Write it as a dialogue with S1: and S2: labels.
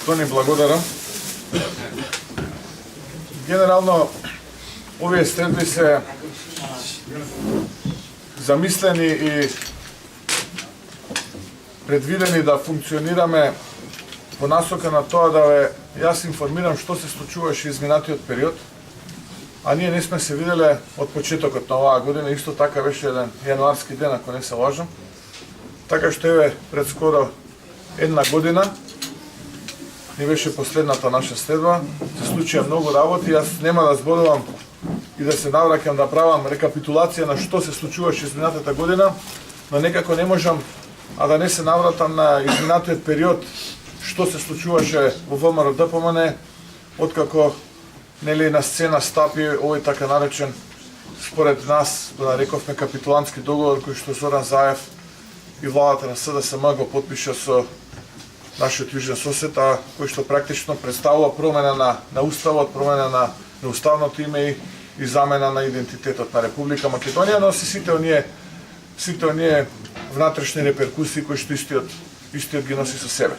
S1: Тони, благодарам. Генерално, овие средби се замислени и предвидени да функционираме по насока на тоа да ве јас информирам што се случуваше изминатиот период, а ние не сме се виделе од почетокот на оваа година, исто така беше еден јануарски ден, ако не се лажам. Така што еве пред скоро една година не беше последната наша следба, се случија многу работи, јас нема да зборувам и да се навраќам да правам рекапитулација на што се случуваше изминатата година, но некако не можам а да не се навратам на изминатиот период што се случуваше во ВМРО ДПМН, откако нели на сцена стапи овој така наречен, според нас, го нарековме капитулантски договор кој што Зоран Заев и владата на СДСМ го потпиша со нашиот јужен сосед, кој што практично представува промена на уставот, промена на уставното име и замена на идентитетот на Република Македонија, но сите оние внатрешни реперкусии кои што истиот ги носи со себе.